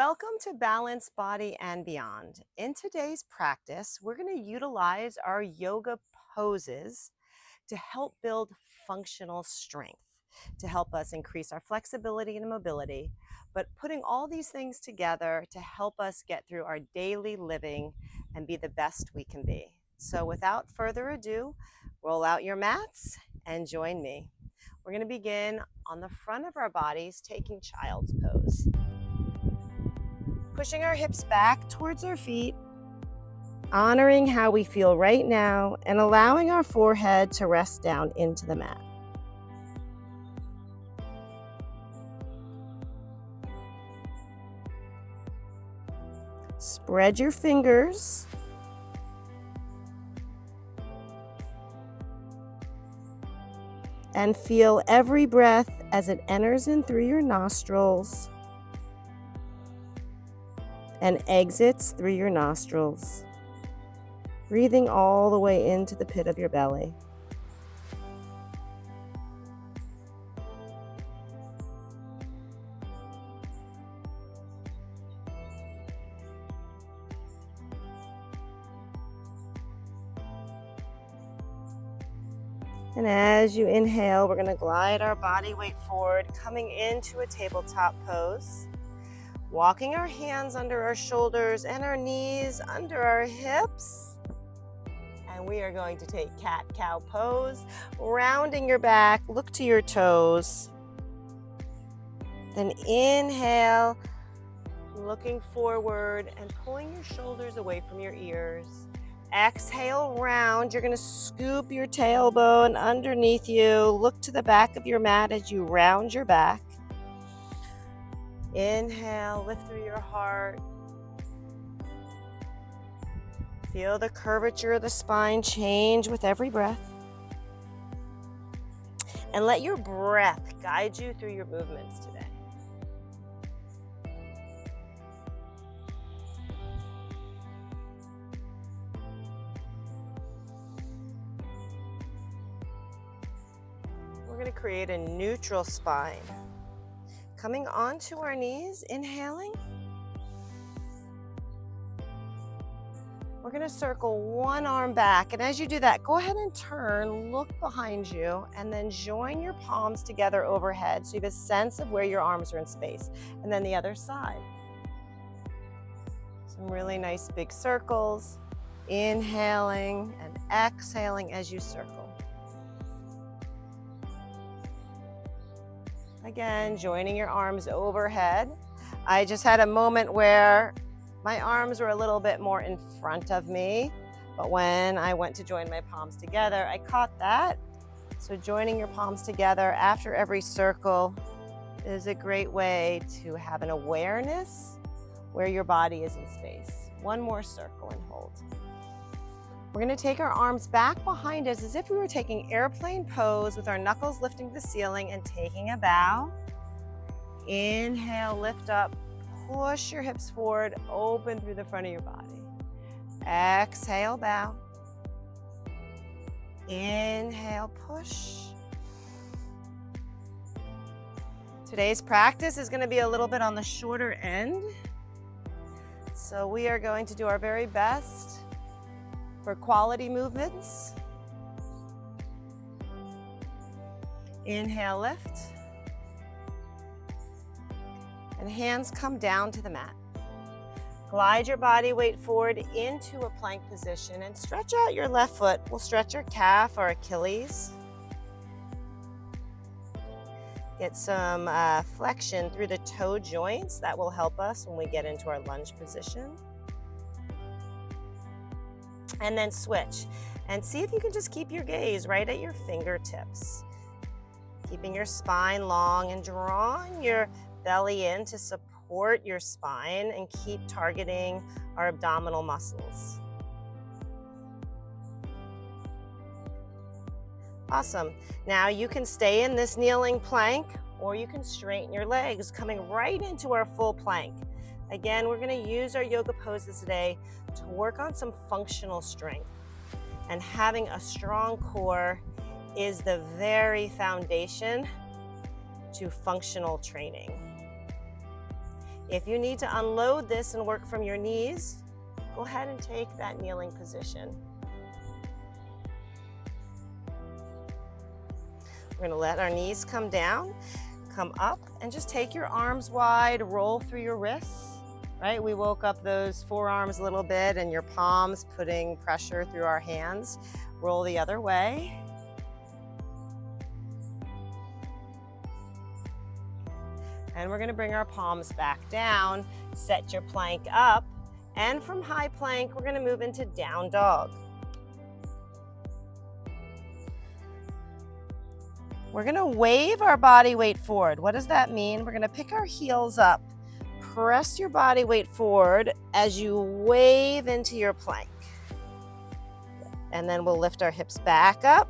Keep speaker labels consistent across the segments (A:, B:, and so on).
A: Welcome to Balanced Body and Beyond. In today's practice, we're going to utilize our yoga poses to help build functional strength, to help us increase our flexibility and mobility, but putting all these things together to help us get through our daily living and be the best we can be. So without further ado, roll out your mats and join me. We're going to begin on the front of our bodies, taking child's pose. Pushing our hips back towards our feet, honoring how we feel right now, and allowing our forehead to rest down into the mat. Spread your fingers. And feel every breath as it enters in through your nostrils and exits through your nostrils, breathing all the way into the pit of your belly. And as you inhale, we're going to glide our body weight forward, coming into a tabletop pose. Walking our hands under our shoulders and our knees under our hips. And we are going to take cat-cow pose, rounding your back, look to your toes. Then inhale, looking forward and pulling your shoulders away from your ears. Exhale, round. You're going to scoop your tailbone underneath you. Look to the back of your mat as you round your back. Inhale, lift through your heart. Feel the curvature of the spine change with every breath. And let your breath guide you through your movements today. We're going to create a neutral spine. Coming onto our knees, inhaling. We're going to circle one arm back. And as you do that, go ahead and turn, look behind you, and then join your palms together overhead so you have a sense of where your arms are in space. And then the other side. Some really nice big circles. Inhaling and exhaling as you circle. Again, joining your arms overhead. I just had a moment where my arms were a little bit more in front of me, but when I went to join my palms together, I caught that. So joining your palms together after every circle is a great way to have an awareness where your body is in space. One more circle and hold. We're going to take our arms back behind us as if we were taking airplane pose with our knuckles lifting to the ceiling and taking a bow. Inhale, lift up, push your hips forward, open through the front of your body. Exhale, bow. Inhale, push. Today's practice is going to be a little bit on the shorter end. So we are going to do our very best for quality movements. Inhale, lift. And hands come down to the mat. Glide your body weight forward into a plank position and stretch out your left foot. We'll stretch your calf or Achilles. Get some flexion through the toe joints. That will help us when we get into our lunge position. And then switch and see if you can just keep your gaze right at your fingertips. Keeping your spine long and drawing your belly in to support your spine and keep targeting our abdominal muscles. Awesome. Now you can stay in this kneeling plank or you can straighten your legs, coming right into our full plank. Again, we're going to use our yoga poses today to work on some functional strength. And having a strong core is the very foundation to functional training. If you need to unload this and work from your knees, go ahead and take that kneeling position. We're gonna let our knees come down, come up, and just take your arms wide, roll through your wrists, right? We woke up those forearms a little bit and your palms putting pressure through our hands. Roll the other way. And we're gonna bring our palms back down, set your plank up, and from high plank, we're gonna move into down dog. We're gonna wave our body weight forward. What does that mean? We're gonna pick our heels up, press your body weight forward as you wave into your plank. And then we'll lift our hips back up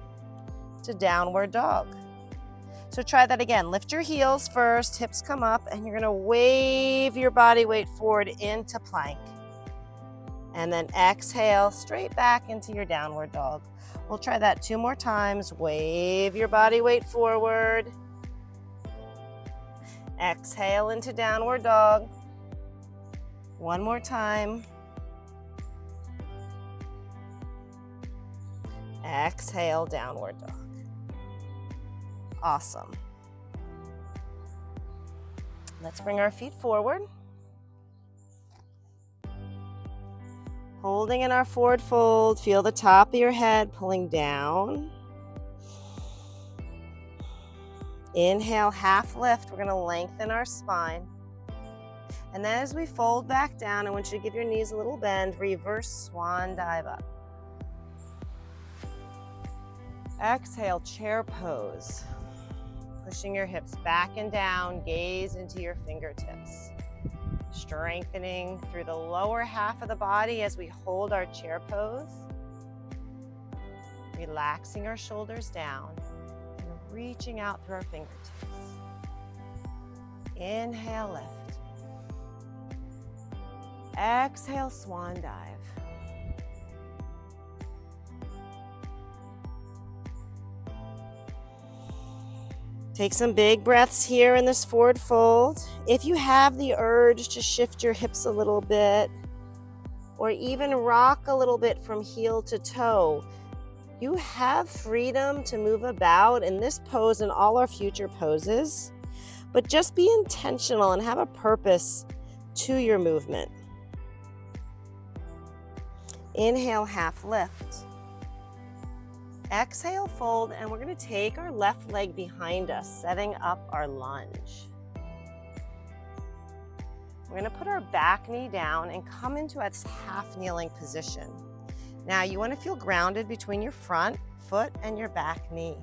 A: to downward dog. So try that again. Lift your heels first, hips come up, and you're gonna wave your body weight forward into plank. And then exhale straight back into your downward dog. We'll try that 2 more times. Wave your body weight forward. Exhale into downward dog. 1 more time. Exhale, downward dog. Awesome. Let's bring our feet forward. Holding in our forward fold, feel the top of your head pulling down. Inhale, half lift. We're gonna lengthen our spine. And then as we fold back down, I want you to give your knees a little bend, reverse swan dive up. Exhale, chair pose. Pushing your hips back and down, gaze into your fingertips. Strengthening through the lower half of the body as we hold our chair pose. Relaxing our shoulders down and reaching out through our fingertips. Inhale, lift. Exhale, swan dive. Take some big breaths here in this forward fold. If you have the urge to shift your hips a little bit, or even rock a little bit from heel to toe, you have freedom to move about in this pose and all our future poses, but just be intentional and have a purpose to your movement. Inhale, half lift. Exhale, fold, and we're going to take our left leg behind us, setting up our lunge. We're going to put our back knee down and come into a half kneeling position. Now you want to feel grounded between your front foot and your back knee.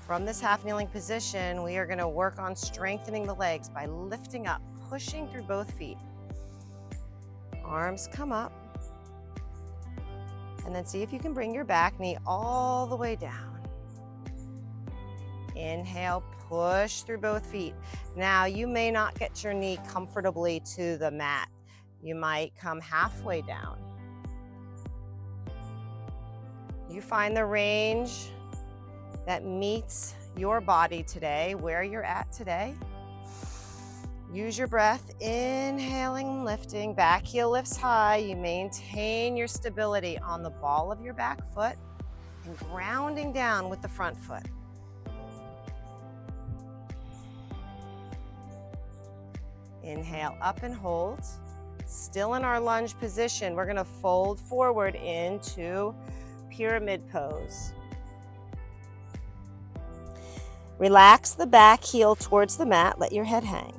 A: From this half kneeling position, we are going to work on strengthening the legs by lifting up, pushing through both feet. Arms come up. And then see if you can bring your back knee all the way down. Inhale, push through both feet. Now, you may not get your knee comfortably to the mat. You might come halfway down. You find the range that meets your body today, where you're at today. Use your breath, inhaling, lifting, back heel lifts high. You maintain your stability on the ball of your back foot and grounding down with the front foot. Inhale, up and hold. Still in our lunge position, we're gonna fold forward into pyramid pose. Relax the back heel towards the mat, let your head hang.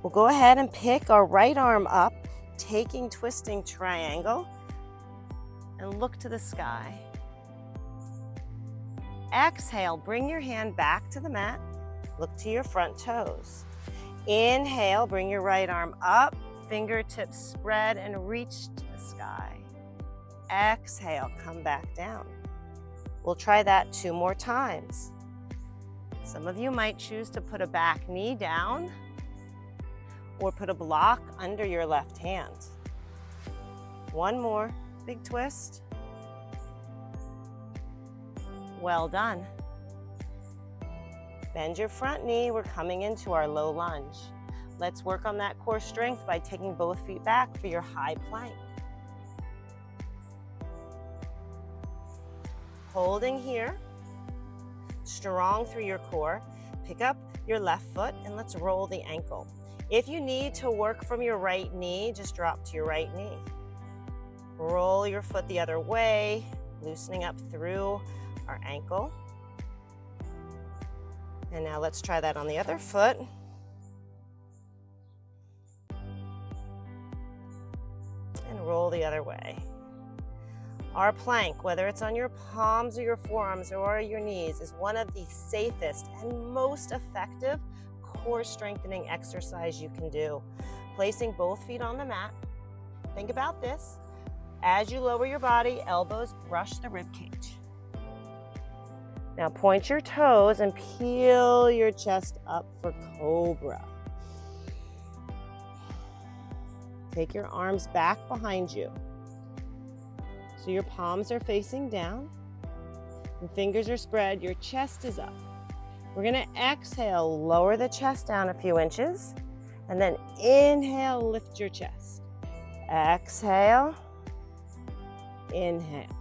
A: We'll go ahead and pick our right arm up, taking twisting triangle, and look to the sky. Exhale, bring your hand back to the mat, look to your front toes. Inhale, bring your right arm up, fingertips spread and reach to the sky. Exhale, come back down. We'll try that 2 more times. Some of you might choose to put a back knee down or put a block under your left hand. 1 more, big twist. Well done. Bend your front knee. We're coming into our low lunge. Let's work on that core strength by taking both feet back for your high plank. Holding here, strong through your core. Pick up your left foot and let's roll the ankle. If you need to work from your right knee, just drop to your right knee. Roll your foot the other way, loosening up through our ankle. And now let's try that on the other foot. And roll the other way. Our plank, whether it's on your palms or your forearms or your knees, is one of the safest and most effective core strengthening exercise you can do. Placing both feet on the mat. Think about this. As you lower your body, elbows brush the rib cage. Now point your toes and peel your chest up for cobra. Take your arms back behind you. So your palms are facing down, your fingers are spread, your chest is up. We're gonna exhale, lower the chest down a few inches, and then inhale, lift your chest. Exhale, inhale.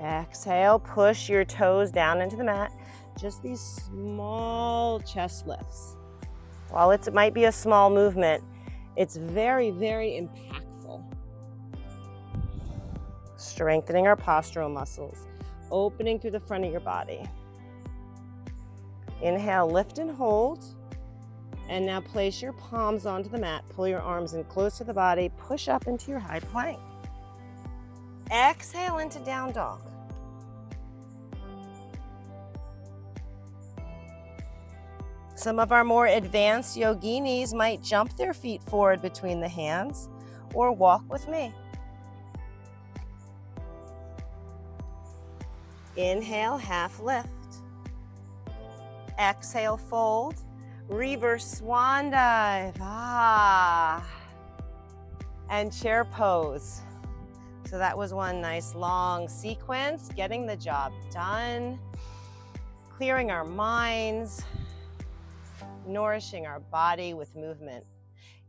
A: Exhale, push your toes down into the mat. Just these small chest lifts. While it might be a small movement, it's very, very impactful. Strengthening our postural muscles, opening through the front of your body. Inhale, lift and hold. And now place your palms onto the mat. Pull your arms in close to the body. Push up into your high plank. Exhale into down dog. Some of our more advanced yoginis might jump their feet forward between the hands or walk with me. Inhale, half lift. Exhale, fold. Reverse swan dive. And chair pose. So that was one nice long sequence, getting the job done, clearing our minds, nourishing our body with movement.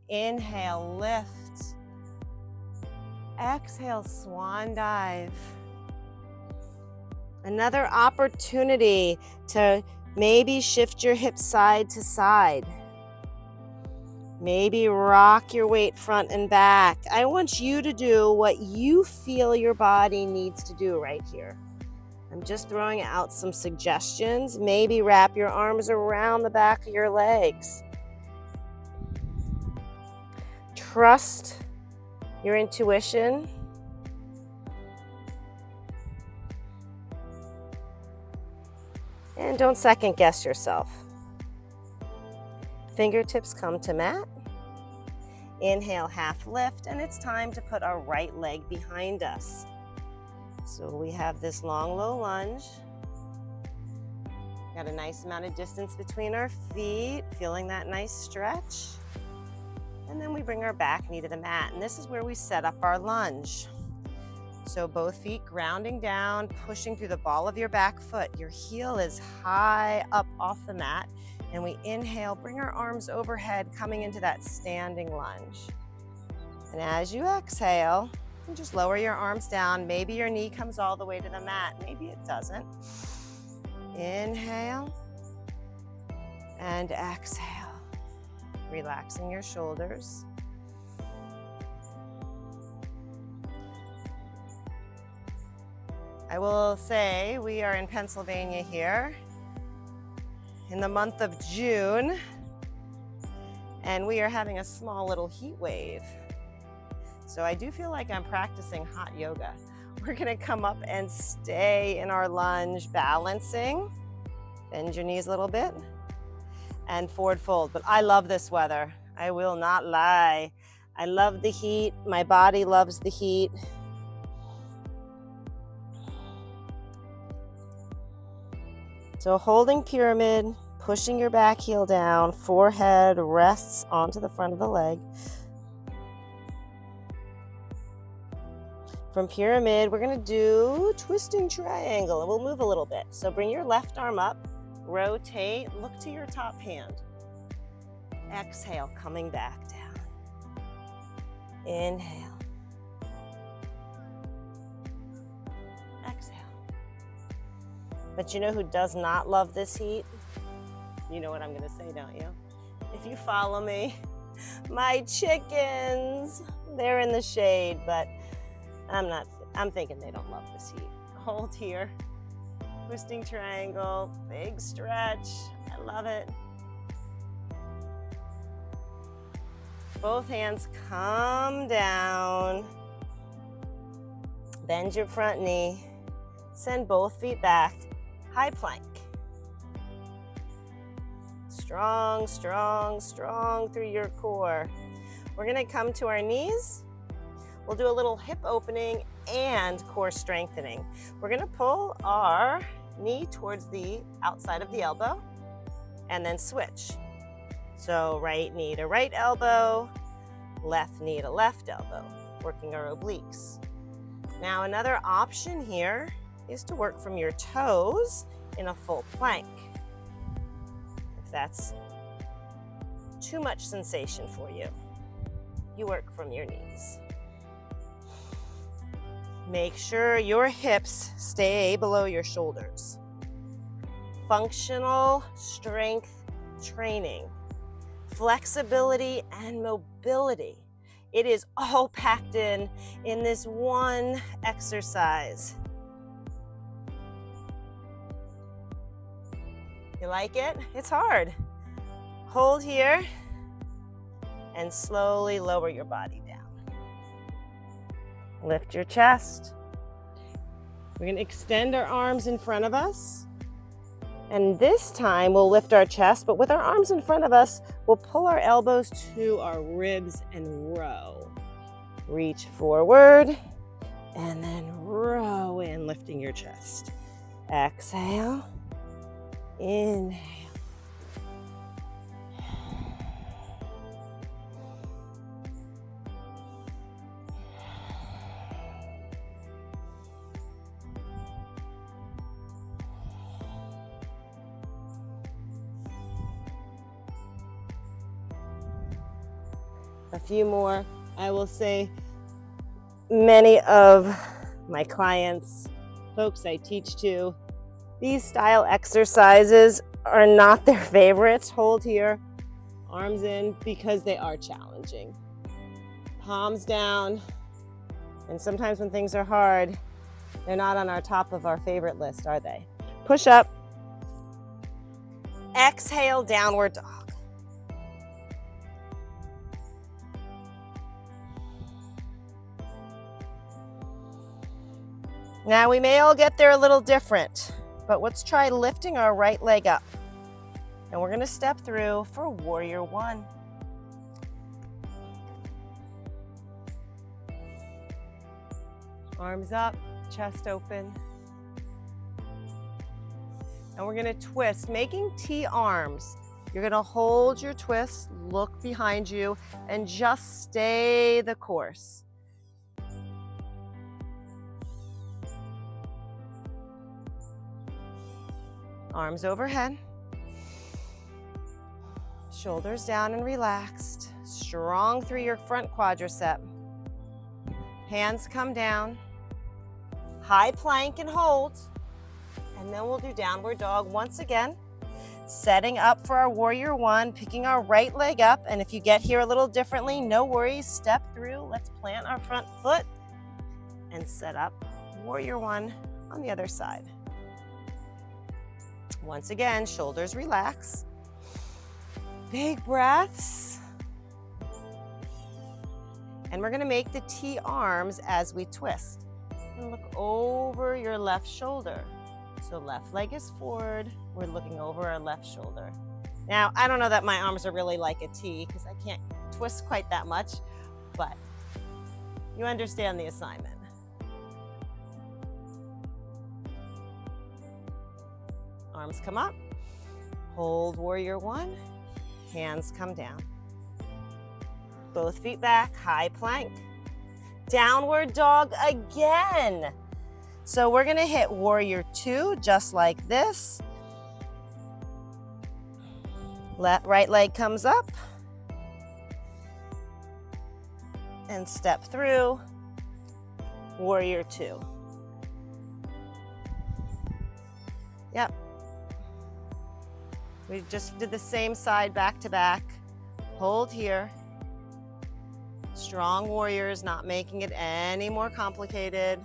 A: Inhale, lift. Exhale, swan dive. Another opportunity to maybe shift your hips side to side. Maybe rock your weight front and back. I want you to do what you feel your body needs to do right here. I'm just throwing out some suggestions. Maybe wrap your arms around the back of your legs. Trust your intuition. And don't second guess yourself. Fingertips come to mat. Inhale, half lift, and it's time to put our right leg behind us. So we have this long, low lunge. Got a nice amount of distance between our feet, feeling that nice stretch. And then we bring our back knee to the mat, and this is where we set up our lunge. So both feet grounding down, pushing through the ball of your back foot. Your heel is high up off the mat. And we inhale, bring our arms overhead, coming into that standing lunge. And as you exhale, you just lower your arms down. Maybe your knee comes all the way to the mat. Maybe it doesn't. Inhale and exhale. Relaxing your shoulders. I will say we are in Pennsylvania here in the month of June, and we are having a small little heat wave. So I do feel like I'm practicing hot yoga. We're gonna come up and stay in our lunge, balancing. Bend your knees a little bit and forward fold. But I love this weather. I will not lie. I love the heat. My body loves the heat. So holding pyramid, pushing your back heel down, forehead rests onto the front of the leg. From pyramid, we're gonna do twisting triangle, and we'll move a little bit. So bring your left arm up, Rotate, look to your top hand. Exhale, coming back down. Inhale. Exhale. But you know who does not love this heat? You know what I'm gonna say, don't you? If you follow me, my chickens, they're in the shade, but I'm thinking they don't love this heat. Hold here. Twisting triangle, big stretch. I love it. Both hands come down. Bend your front knee. Send both feet back. High plank. Strong, strong, strong through your core. We're gonna come to our knees. We'll do a little hip opening and core strengthening. We're gonna pull our knee towards the outside of the elbow and then switch. So right knee to right elbow, left knee to left elbow, working our obliques. Now another option here is to work from your toes in a full plank. If that's too much sensation for you, you work from your knees. Make sure your hips stay below your shoulders. Functional strength training, flexibility and mobility. It is all packed in this one exercise. You like it? It's hard. Hold here and slowly lower your body down. Lift your chest. We're gonna extend our arms in front of us. And this time we'll lift our chest, but with our arms in front of us, we'll pull our elbows to our ribs and row. Reach forward and then row in, lifting your chest. Exhale, inhale. A few more. I will say many of my clients, folks I teach to, these style exercises are not their favorites. Hold here, arms in, because they are challenging. Palms down, and sometimes when things are hard, they're not on our top of our favorite list, are they? Push up. Exhale, downward dog. Now we may all get there a little different, but let's try lifting our right leg up. And we're gonna step through for warrior one. Arms up, chest open. And we're gonna twist, making T arms. You're gonna hold your twist, look behind you, and just stay the course. Arms overhead, shoulders down and relaxed, strong through your front quadricep. Hands come down, high plank and hold, and then we'll do downward dog once again, setting up for our warrior one, picking our right leg up, and if you get here a little differently, no worries, step through. Let's plant our front foot and set up warrior one on the other side. Once again, shoulders relax. Big breaths. And we're gonna make the T arms as we twist. And look over your left shoulder. So left leg is forward, we're looking over our left shoulder. Now, I don't know that my arms are really like a T because I can't twist quite that much, but you understand the assignment. Arms come up, hold warrior one, hands come down. Both feet back, high plank. Downward dog again. So we're gonna hit warrior two, just like this. Right leg comes up. And step through. Warrior two. Yep. We just did the same side back to back. Hold here. Strong warriors, not making it any more complicated.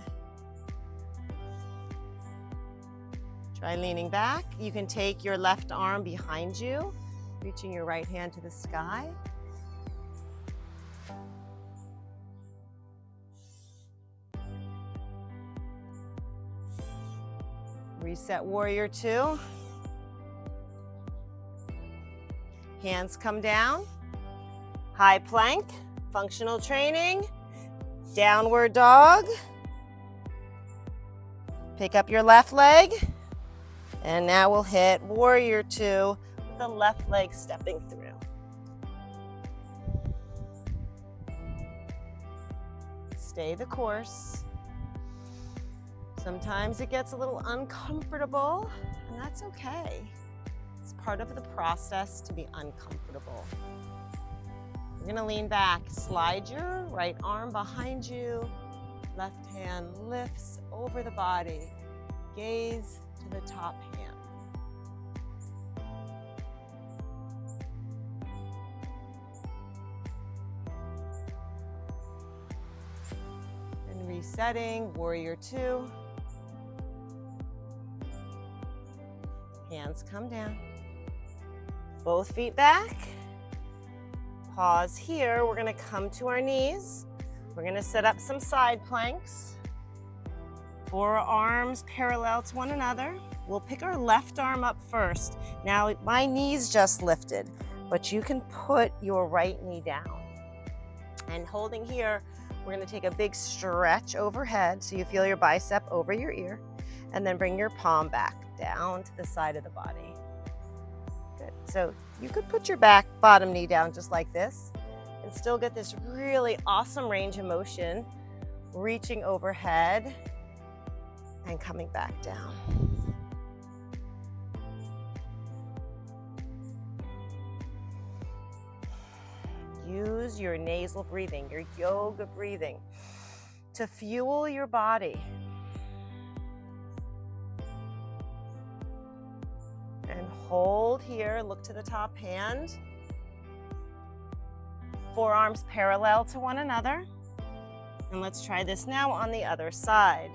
A: Try leaning back. You can take your left arm behind you, reaching your right hand to the sky. Reset warrior two. Hands come down. High plank, functional training. Downward dog. Pick up your left leg. And now we'll hit warrior two with the left leg stepping through. Stay the course. Sometimes it gets a little uncomfortable, and that's okay. It's part of the process to be uncomfortable. You're gonna lean back, slide your right arm behind you, left hand lifts over the body, gaze to the top hand. And resetting, warrior two. Hands come down. Both feet back. Pause here. We're gonna come to our knees. We're gonna set up some side planks. Forearms parallel to one another. We'll pick our left arm up first. Now, my knee's just lifted, but you can put your right knee down. And holding here, we're gonna take a big stretch overhead so you feel your bicep over your ear, and then bring your palm back down to the side of the body. Good. So you could put your bottom knee down just like this and still get this really awesome range of motion, reaching overhead and coming back down. Use your nasal breathing, your yoga breathing, to fuel your body. And hold here, look to the top hand. Forearms parallel to one another. And let's try this now on the other side.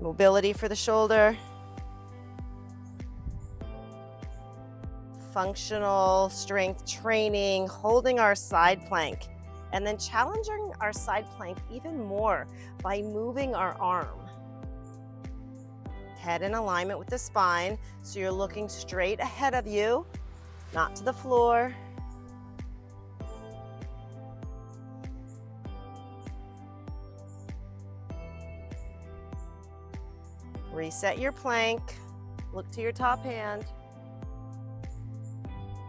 A: Mobility for the shoulder. Functional strength training, holding our side plank, and then challenging our side plank even more by moving our arm. Head in alignment with the spine, so you're looking straight ahead of you, not to the floor. Reset your plank, look to your top hand.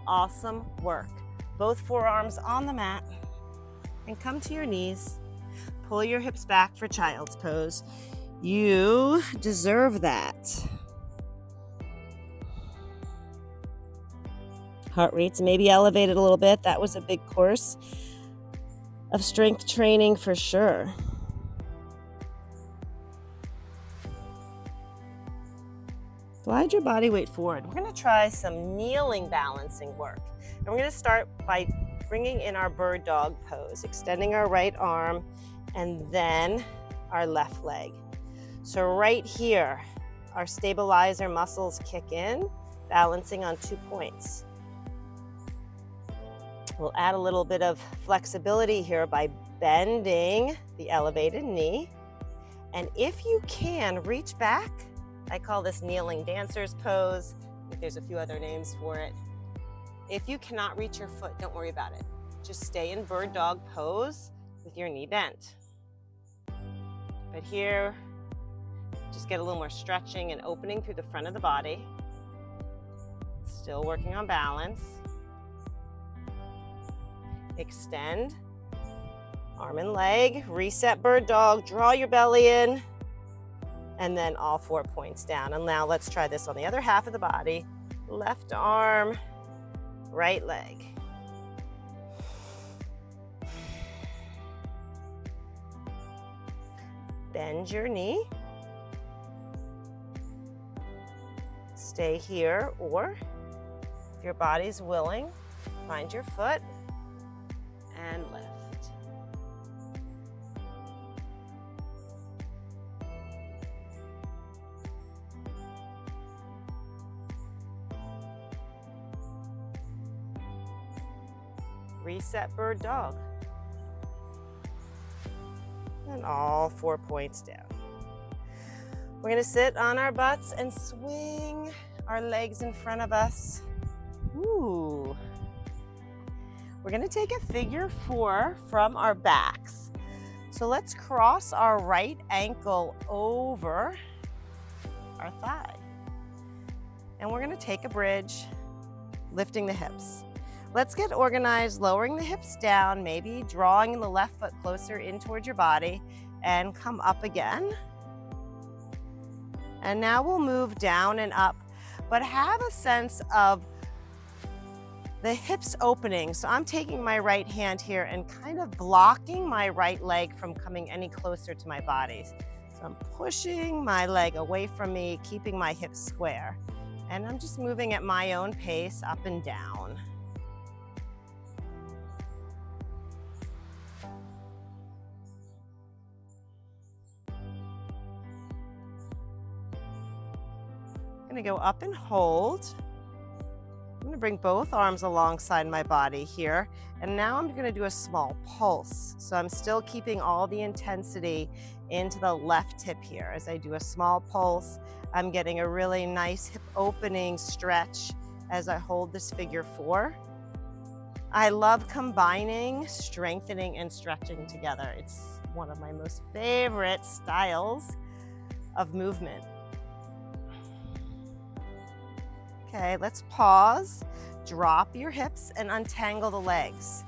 A: Awesome work. Both forearms on the mat, and come to your knees. Pull your hips back for child's pose. You deserve that. Heart rates maybe elevated a little bit. That was a big course of strength training for sure. Slide your body weight forward. We're going to try some kneeling balancing work. And we're going to start by bringing in our bird dog pose, extending our right arm and then our left leg. So right here, our stabilizer muscles kick in, balancing on 2 points. We'll add a little bit of flexibility here by bending the elevated knee. And if you can, reach back. I call this kneeling dancer's pose. I think there's a few other names for it. If you cannot reach your foot, don't worry about it. Just stay in bird dog pose with your knee bent. But here, just get a little more stretching and opening through the front of the body. Still working on balance. Extend, arm and leg, reset bird dog, draw your belly in, and then all 4 points down. And now let's try this on the other half of the body. Left arm, right leg. Bend your knee. Stay here, or if your body's willing, find your foot and lift. Reset bird dog. And all 4 points down. We're gonna sit on our butts and swing our legs in front of us. Ooh. We're gonna take a figure 4 from our backs. So let's cross our right ankle over our thigh. And we're gonna take a bridge, lifting the hips. Let's get organized, lowering the hips down, maybe drawing the left foot closer in towards your body, and come up again. And now we'll move down and up, but have a sense of the hips opening. So I'm taking my right hand here and kind of blocking my right leg from coming any closer to my body. So I'm pushing my leg away from me, keeping my hips square. And I'm just moving at my own pace, up and down. I'm gonna go up and hold. I'm gonna bring both arms alongside my body here. And now I'm gonna do a small pulse. So I'm still keeping all the intensity into the left hip here. As I do a small pulse, I'm getting a really nice hip opening stretch as I hold this figure 4. I love combining strengthening and stretching together. It's one of my most favorite styles of movement. Okay, let's pause, drop your hips and untangle the legs.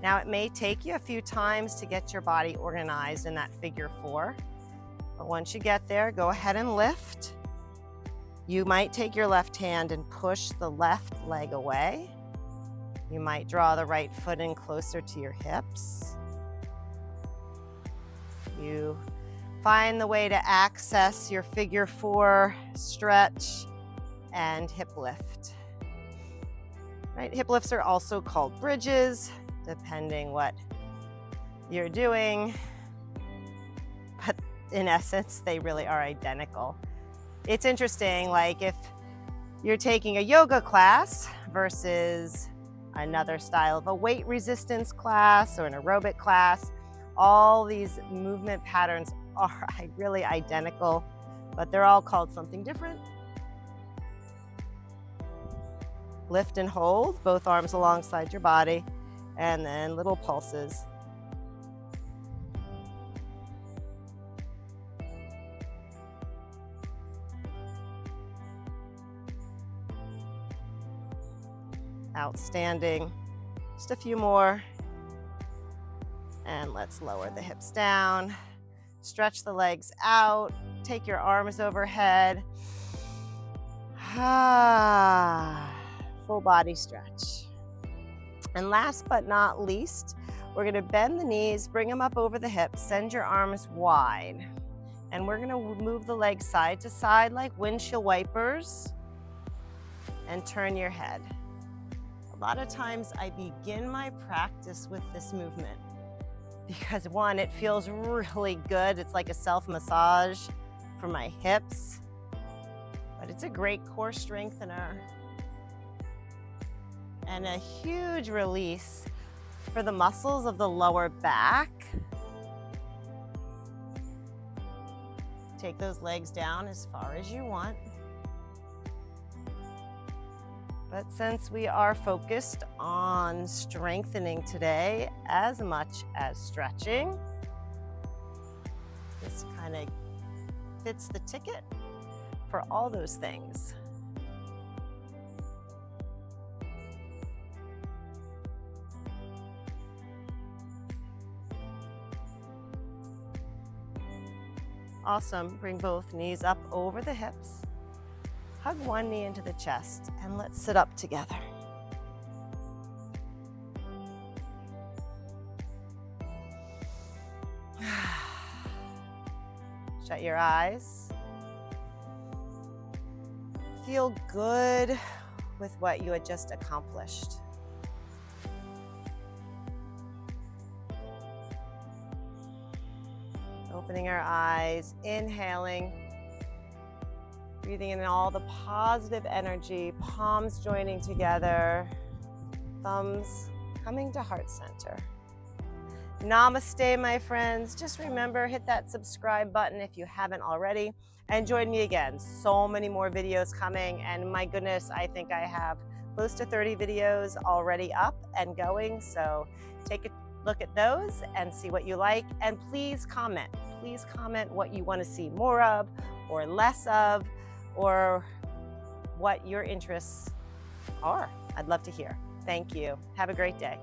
A: Now it may take you a few times to get your body organized in that figure 4, but once you get there, go ahead and lift. You might take your left hand and push the left leg away. You might draw the right foot in closer to your hips. You find the way to access your figure 4 stretch and hip lift. Right? Hip lifts are also called bridges, depending what you're doing, but in essence, they really are identical. It's interesting, like if you're taking a yoga class versus another style of a weight resistance class or an aerobic class, all these movement patterns are really identical, but they're all called something different. Lift and hold, both arms alongside your body, and then little pulses. Outstanding. Just a few more. And let's lower the hips down. Stretch the legs out. Take your arms overhead. Full body stretch. And last but not least, we're gonna bend the knees, bring them up over the hips, send your arms wide. And we're gonna move the legs side to side like windshield wipers and turn your head. A lot of times I begin my practice with this movement because one, it feels really good. It's like a self-massage for my hips, but it's a great core strengthener and a huge release for the muscles of the lower back. Take those legs down as far as you want. But since we are focused on strengthening today as much as stretching, this kind of fits the ticket for all those things. Awesome. Bring both knees up over the hips. Hug one knee into the chest and let's sit up together. Shut your eyes. Feel good with what you had just accomplished. Opening our eyes, inhaling, breathing in all the positive energy, palms joining together, thumbs coming to heart center. Namaste, my friends. Just remember, hit that subscribe button if you haven't already, and join me again. So many more videos coming, and my goodness, I think I have close to 30 videos already up and going, so take a look at those and see what you like, and please comment. Please comment what you want to see more of or less of, or what your interests are. I'd love to hear. Thank you. Have a great day.